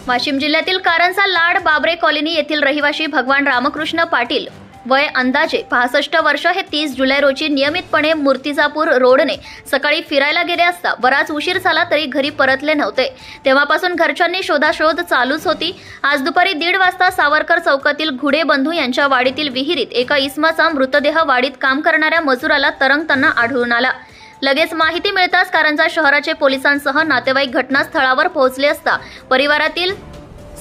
वाशिम जिल्ह्यातील कारंजा लाड बाबरे कॉलनी येथील रहिवासी भगवान रामकृष्ण पाटील वय अंदाजे 65 वर्ष हे 30 जुलै रोजी नियमितपणे मूर्तिजापूर रोडने सकाळी फिरायला गेले असता बराच उशीर झाला तरी घरी परतले नव्हते। तेव्हापासून घरच्यांनी शोधाशोध चालूच होती। आज दुपारी 1:30 वाजता सावरकर चौकातील घुडे बंधू यांच्या वाडीतील विहिरीत एका इसमाचा मृतदेह वाडीत काम करणाऱ्या मजुराला तरंगताना आढळून आला। लगेच माहिती मिळताच कारंजा शहराचे पोलिसांसह नातेवाईक घटनास्थळावर पोहोचले असता परिवारातील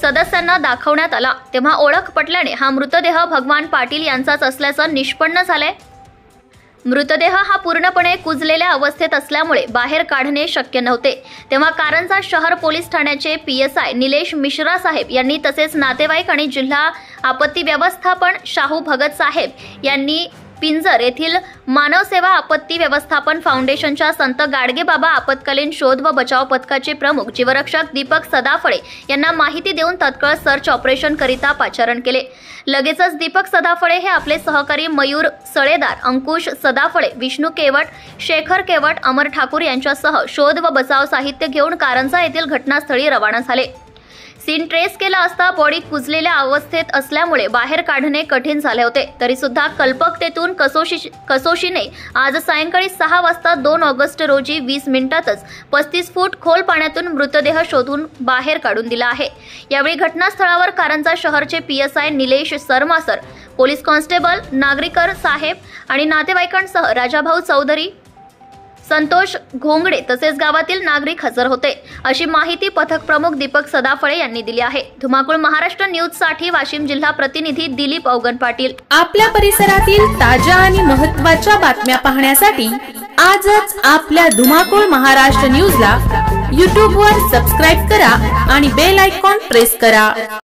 सदस्यांना दाखवण्यात आला, तेव्हा ओळख पटल्याने हा मृतदेह भगवान पाटील यांचाच असल्याचं निष्पन्न झालंय। मृतदेह हा पूर्णपणे कुजलेल्या अवस्थेत असल्यामुळे बाहेर काढणे शक्य नव्हते। तेव्हा कारंजा शहर पोलीस ठाण्याचे PSI निलेश मिश्रा साहेब यांनी तसेच नातेवाईक आणि जिल्हा आपत्ती व्यवस्थापन शाहू भगत साहेब यांनी पिंजर येथील मानव सेवा आपत्ती व्यवस्थापन फाउंडेशनच्या संत गाडगेबाबा आपत्कालीन शोध व बचाव पथकाचे प्रमुख जीवरक्षक दीपक सदाफळे यांना माहिती देऊन तत्काळ सर्च ऑपरेशन करिता पाचारण केले। लगेचच दीपक सदाफळे हे आपले सहकारी मयूर सळेदार, अंकुश सदाफळे, विष्णू केवट, शेखर केवट, अमर ठाकूर यांच्यासह शोध व बचाव साहित्य घेऊन कारंजा येथील घटनास्थळी रवाना झाले। सीन ट्रेस केला असता बॉडी कुजलेल्या अवस्थेत असल्यामुळे बाहेर काढणे कठीण झाले होते। तरी सुद्धा कल्पकतेतून कसोशीने आज सायंकाळी 6 वाजता 2 ऑगस्ट रोजी 20 मिनिटातच 35 फूट खोल पाण्यातून मृतदेह शोधून बाहेर काढून दिला आहे। यावेळी घटनास्थळावर कारंजा शहरचे PSI Nilesh Sarmasar, police constable Nagarikar साहेब आणि नातेवाईकांसह राजाभाऊ चौधरी, संतोष घोंगडे तसेच गावातील नागरिक हजर होते, अशी माहिती पथक प्रमुख दीपक सदाफळे यांनी दिली आहे। धुमाकूळ महाराष्ट्र न्यूज साठी वाशिम जिल्हा प्रतिनिधी दिलीप अवगन पाटील। आपल्या परिसरातील ताज्या आणि महत्त्वाच्या बातम्या पाहण्यासाठी आजच आपल्या धुमाकूळ महाराष्ट्र न्यूजला YouTube वर सबस्क्राइब करा आणि बेल आयकॉन प्रेस करा।